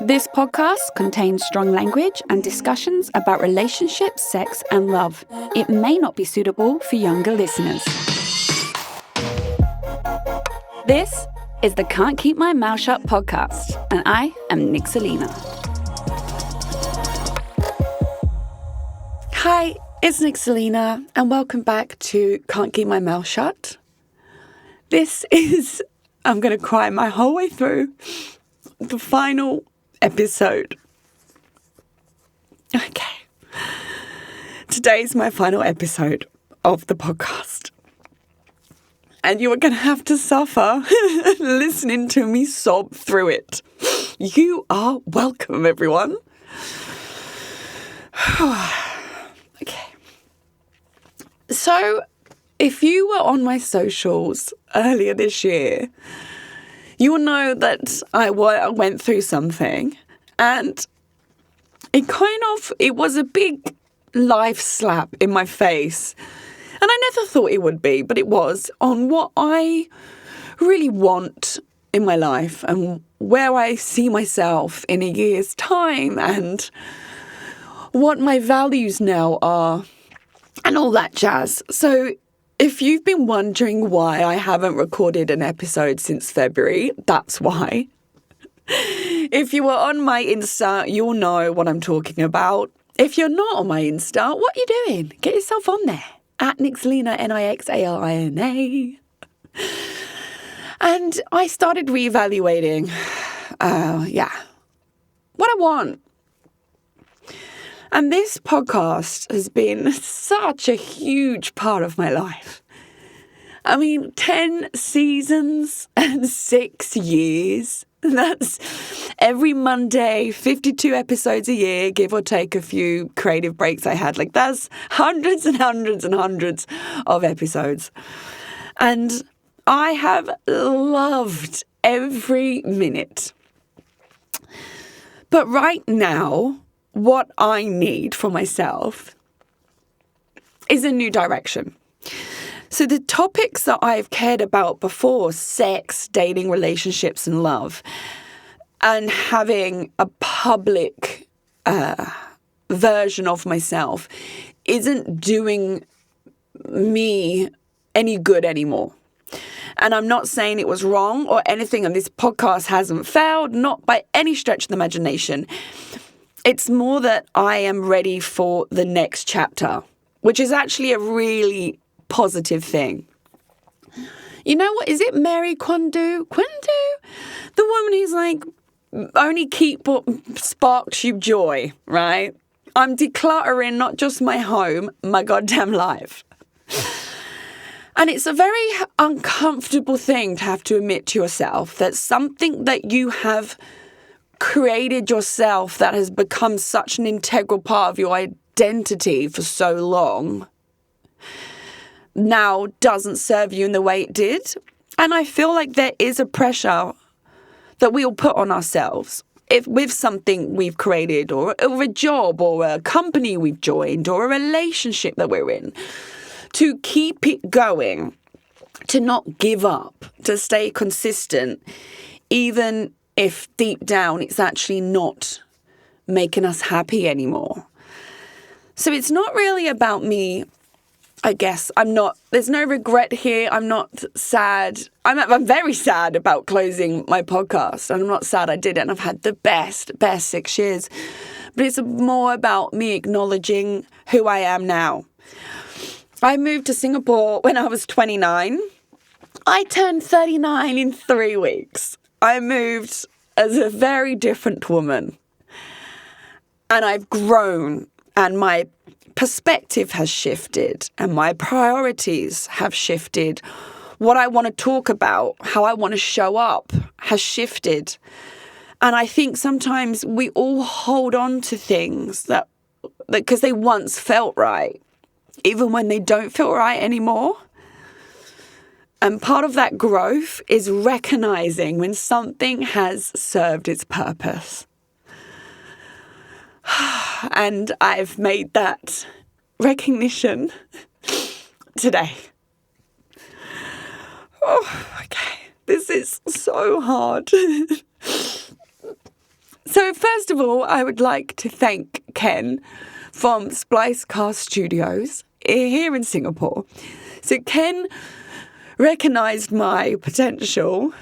This podcast contains strong language and discussions about relationships, sex, and love. It may not be suitable for younger listeners. This is the Can't Keep My Mouth Shut podcast, and I am Nixalina. Hi, it's Nixalina, and welcome back to Can't Keep My Mouth Shut. I'm going to cry my whole way through the final episode. Okay. Today's my final episode of the podcast. And you are going to have to suffer listening to me sob through it. You are welcome, everyone. Okay. So, if you were on my socials earlier this year, you will know that I went through something, and it was a big life slap in my face. And I never thought it would be, but it was, on what I really want in my life and where I see myself in a year's time and what my values now are and all that jazz. So if you've been wondering why I haven't recorded an episode since February, that's why. If you were on my Insta, you'll know what I'm talking about. If you're not on my Insta, what are you doing? Get yourself on there. At Nixalina, Nixalina. And I started reevaluating, what I want. And this podcast has been such a huge part of my life. I mean, 10 seasons and 6 years. That's every Monday, 52 episodes a year, give or take a few creative breaks I had. Like, that's hundreds and hundreds and hundreds of episodes. And I have loved every minute. But right now, what I need for myself is a new direction. So the topics that I've cared about before, sex, dating, relationships, and love, and having a public version of myself isn't doing me any good anymore. And I'm not saying it was wrong or anything, and this podcast hasn't failed, not by any stretch of the imagination. It's more that I am ready for the next chapter, which is actually a really positive thing. You know what? Is it Mary Kondo? The woman who's like, only keep what sparks you joy, right? I'm decluttering not just my home, my goddamn life. And it's a very uncomfortable thing to have to admit to yourself that something that you have created yourself that has become such an integral part of your identity for so long now doesn't serve you in the way it did. And I feel like there is a pressure that we all put on ourselves with something we've created or a job or a company we've joined or a relationship that we're in, to keep it going, to not give up, to stay consistent, even if deep down it's actually not making us happy anymore. So it's not really about me, I guess. There's no regret here. I'm not sad. I'm very sad about closing my podcast. And I'm not sad I did it. And I've had the best 6 years. But it's more about me acknowledging who I am now. I moved to Singapore when I was 29. I turned 39 in 3 weeks. I moved as a very different woman. And I've grown, and my perspective has shifted, and my priorities have shifted. What I want to talk about, how I want to show up has shifted. And I think sometimes we all hold on to things that because they once felt right, even when they don't feel right anymore. And part of that growth is recognizing when something has served its purpose. And I've made that recognition today. Oh, okay. This is so hard. So first of all, I would like to thank Ken from Splicecast Studios here in Singapore. So Ken recognised my potential,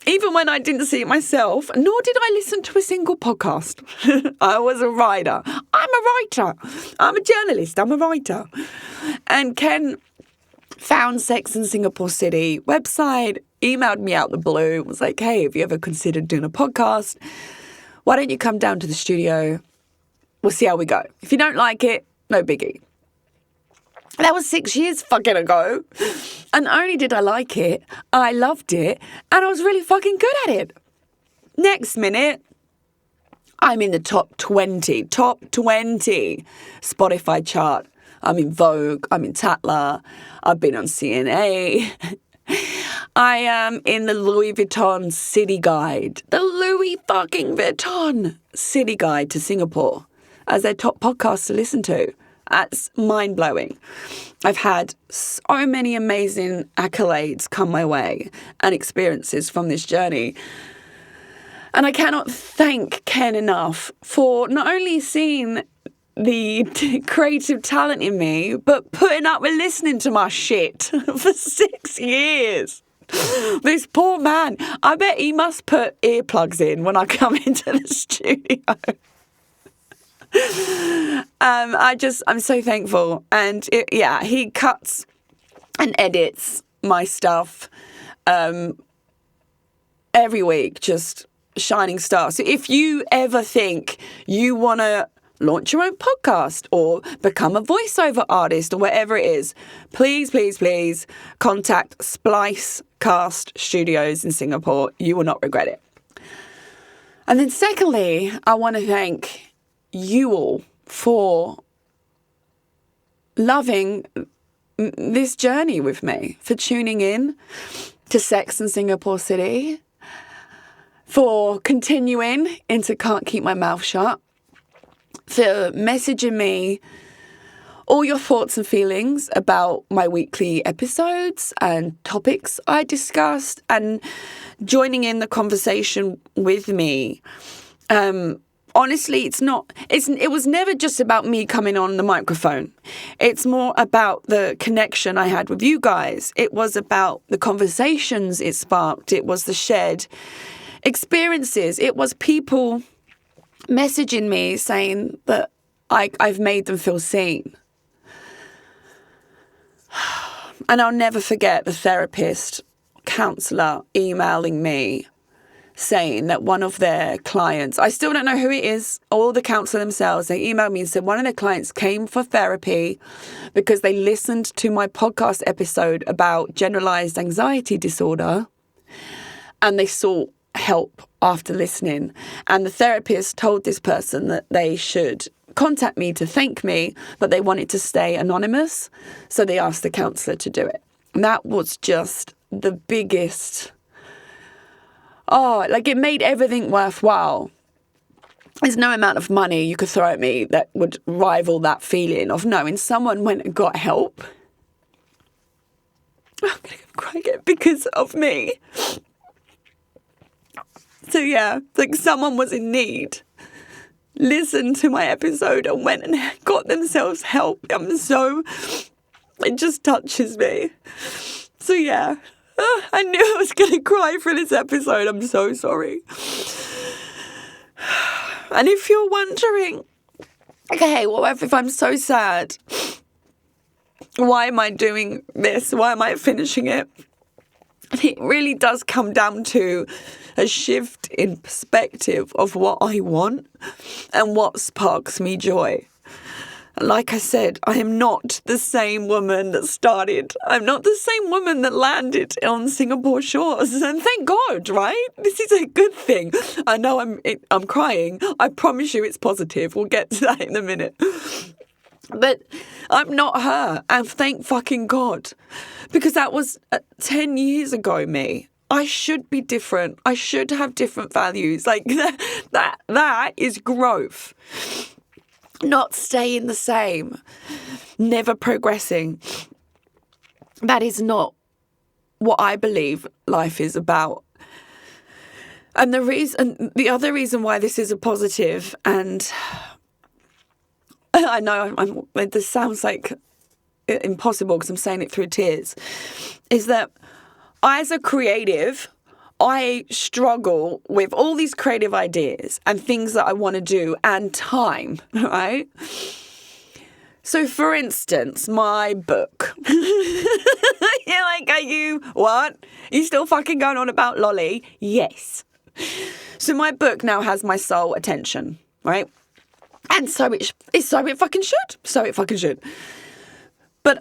even when I didn't see it myself, nor did I listen to a single podcast. I was a writer. I'm a writer. I'm a journalist. I'm a writer. And Ken found Sex in Singapore City website, emailed me out the blue, was like, hey, have you ever considered doing a podcast? Why don't you come down to the studio? We'll see how we go. If you don't like it, no biggie. That was 6 years fucking ago. And not only did I like it, I loved it, and I was really fucking good at it. Next minute, I'm in the top 20 Spotify chart. I'm in Vogue, I'm in Tatler, I've been on CNA. I am in the Louis Vuitton City Guide. The Louis fucking Vuitton City Guide to Singapore as their top podcast to listen to. That's mind-blowing. I've had so many amazing accolades come my way and experiences from this journey. And I cannot thank Ken enough for not only seeing the creative talent in me, but putting up with listening to my shit for 6 years. This poor man, I bet he must put earplugs in when I come into the studio. I'm so thankful. And he cuts and edits my stuff every week, just shining star. So if you ever think you want to launch your own podcast or become a voiceover artist or whatever it is, please, please, please contact Splicecast Studios in Singapore. You will not regret it. And then secondly, I want to thank you all for loving this journey with me, for tuning in to Sex in Singapore City, for continuing into Can't Keep My Mouth Shut, for messaging me all your thoughts and feelings about my weekly episodes and topics I discussed, and joining in the conversation with me. Honestly, it was never just about me coming on the microphone. It's more about the connection I had with you guys. It was about the conversations it sparked. It was the shared experiences. It was people messaging me saying that I've made them feel seen. And I'll never forget the therapist, counsellor emailing me saying that one of their clients, I still don't know who it is, or the counsellor themselves, they emailed me and said one of their clients came for therapy because they listened to my podcast episode about generalised anxiety disorder and they sought help after listening. And the therapist told this person that they should contact me to thank me, but they wanted to stay anonymous. So they asked the counsellor to do it. And that was just the biggest... it made everything worthwhile. There's no amount of money you could throw at me that would rival that feeling of knowing someone went and got help. I'm going to cry again because of me. So yeah, someone was in need, listened to my episode and went and got themselves help. It just touches me. So yeah, I knew I was going to cry for this episode. I'm so sorry. And if you're wondering, okay, well, if I'm so sad, why am I doing this? Why am I finishing it? It really does come down to a shift in perspective of what I want and what sparks me joy. Like I said, I am not the same woman that started. I'm not the same woman that landed on Singapore shores. And thank God, right? This is a good thing. I know I'm crying. I promise you it's positive. We'll get to that in a minute. But I'm not her. And thank fucking God. Because that was 10 years ago me. I should be different. I should have different values. That is growth. Not staying the same, never progressing. That is not what I believe life is about. And the other reason why this is a positive, and I know this sounds like impossible because I'm saying it through tears, is that as a creative, I struggle with all these creative ideas and things that I want to do and time, right? So, for instance, my book. You're like, are you, what? Are you still fucking going on about Lolly? Yes. So my book now has my sole attention, right? And so it fucking should. So it fucking should. But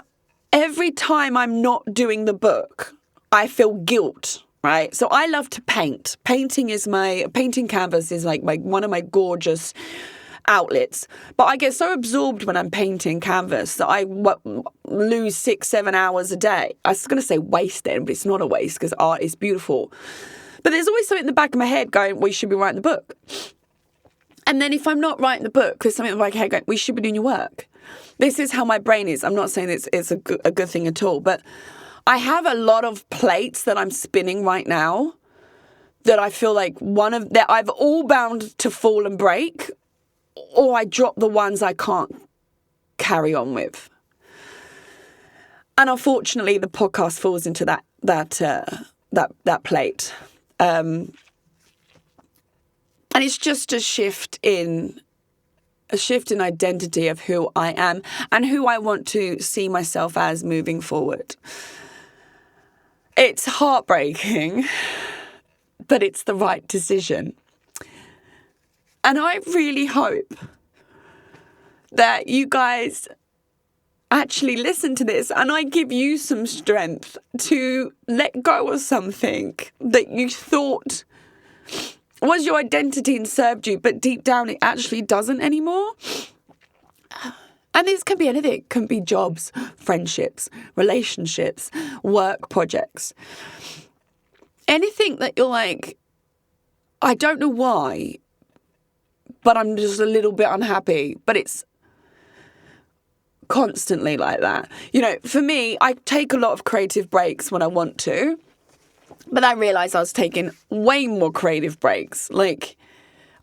every time I'm not doing the book, I feel guilt, right? So I love to paint. Painting canvas is like one of my gorgeous outlets. But I get so absorbed when I'm painting canvas that I lose 6-7 hours a day. I was going to say waste then, but it's not a waste because art is beautiful. But there's always something in the back of my head going, we should be writing the book. And then if I'm not writing the book, there's something in my head going, we should be doing your work. This is how my brain is. I'm not saying it's a good thing at all, but I have a lot of plates that I'm spinning right now that I feel like that I've all bound to fall and break, or I drop the ones I can't carry on with. And unfortunately, the podcast falls into that plate. And it's just a shift in identity of who I am and who I want to see myself as moving forward. It's heartbreaking, but it's the right decision. And I really hope that you guys actually listen to this and I give you some strength to let go of something that you thought was your identity and served you, but deep down it actually doesn't anymore. And this can be anything. It can be jobs, friendships, relationships, work projects. Anything that you're like, I don't know why, but I'm just a little bit unhappy. But it's constantly like that. You know, for me, I take a lot of creative breaks when I want to. But I realised I was taking way more creative breaks. Like,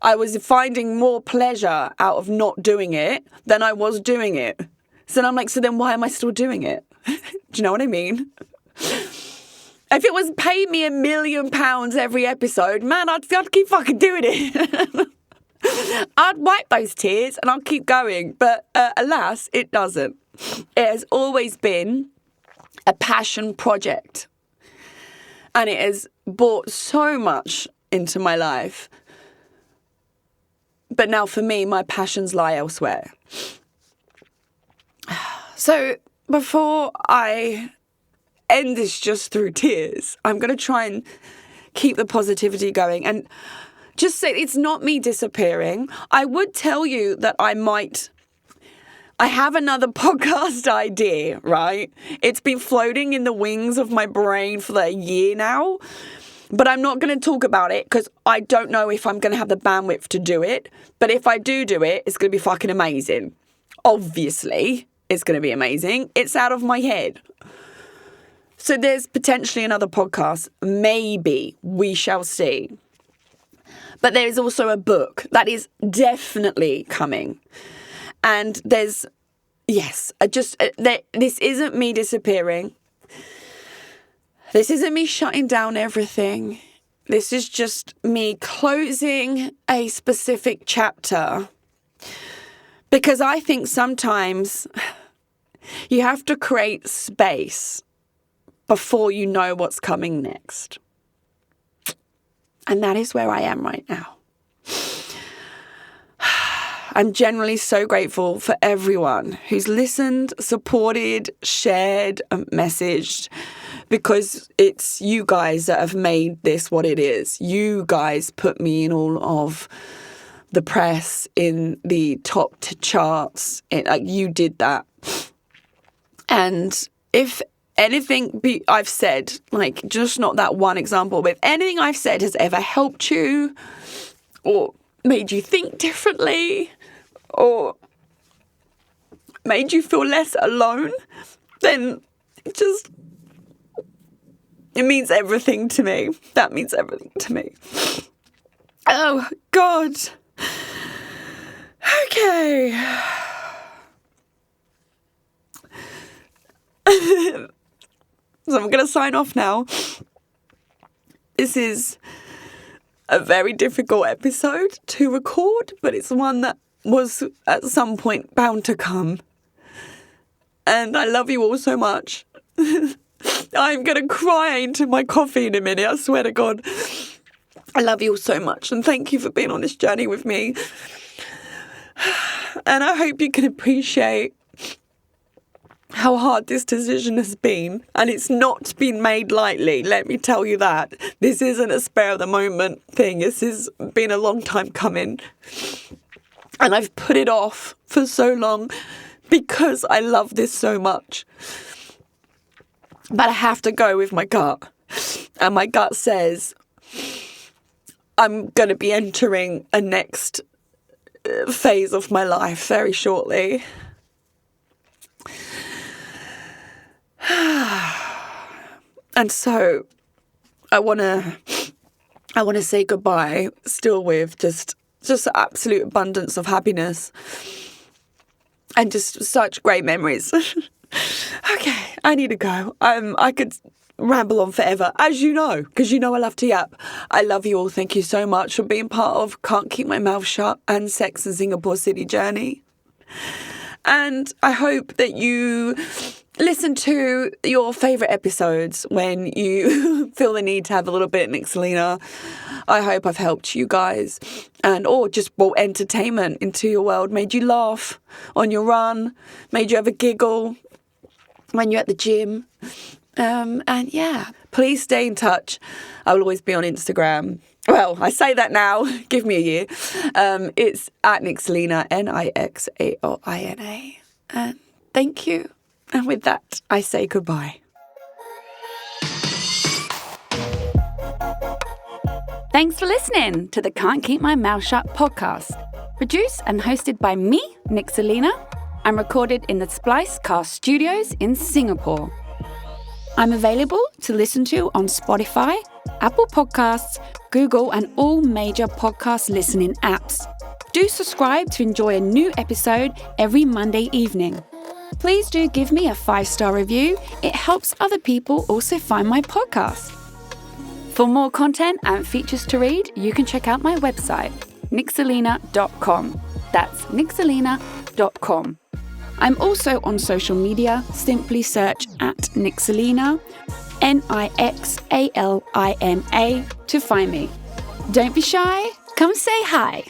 I was finding more pleasure out of not doing it than I was doing it. So then I'm like, so then why am I still doing it? Do you know what I mean? If it was pay me £1 million every episode, man, I'd keep fucking doing it. I'd wipe those tears and I'll keep going. But alas, it doesn't. It has always been a passion project. And it has brought so much into my life. But now for me, my passions lie elsewhere. So before I end this just through tears, I'm going to try and keep the positivity going and just say it's not me disappearing. I would tell you that I have another podcast idea, right? It's been floating in the wings of my brain for a year now, but I'm not going to talk about it because I don't know if I'm going to have the bandwidth to do it. But if I do it, it's going to be fucking amazing. Obviously, it's going to be amazing. It's out of my head. So there's potentially another podcast. Maybe. We shall see. But there is also a book that is definitely coming. And this isn't me disappearing. This isn't me shutting down everything. This is just me closing a specific chapter. Because I think sometimes you have to create space before you know what's coming next. And that is where I am right now. I'm generally so grateful for everyone who's listened, supported, shared, and messaged, because it's you guys that have made this what it is. You guys put me in all of the press, in the top charts. You did that. And if anything I've said, like just not that one example, but if anything I've said has ever helped you or made you think differently or made you feel less alone, then it means everything to me. That means everything to me. Oh, God. Okay. So I'm going to sign off now. This is a very difficult episode to record, but it's one that was at some point bound to come. And I love you all so much. I'm going to cry into my coffee in a minute, I swear to God. I love you all so much, and thank you for being on this journey with me. And I hope you can appreciate how hard this decision has been. And it's not been made lightly, let me tell you that. This isn't a spare of the moment thing. This has been a long time coming. And I've put it off for so long because I love this so much. But I have to go with my gut. And my gut says I'm going to be entering a next phase of my life very shortly. And so I want to say goodbye still with just absolute abundance of happiness and just such great memories. Okay, I need to go. I could ramble on forever, as you know, because you know I love to yap. I love you all. Thank you so much for being part of Can't Keep My Mouth Shut and Sex and Singapore City journey. And I hope that you listen to your favourite episodes when you feel the need to have a little bit of Nixalina. I hope I've helped you guys or just brought entertainment into your world, made you laugh on your run, made you have a giggle when you're at the gym. And yeah, please stay in touch. I will always be on Instagram. Well, I say that now. Give me a year. It's at Nixalina, Nixaolina. And thank you. And with that, I say goodbye. Thanks for listening to the Can't Keep My Mouth Shut podcast. Produced and hosted by me, Nixalina, and recorded in the Splice Cast Studios in Singapore. I'm available to listen to on Spotify, Apple Podcasts, Google, and all major podcast listening apps. Do subscribe to enjoy a new episode every Monday evening. Please do give me a 5-star review. It helps other people also find my podcast. For more content and features to read, you can check out my website, nixalina.com. That's nixalina.com. I'm also on social media. Simply search at Nixalina, Nixalina, to find me. Don't be shy. Come say hi.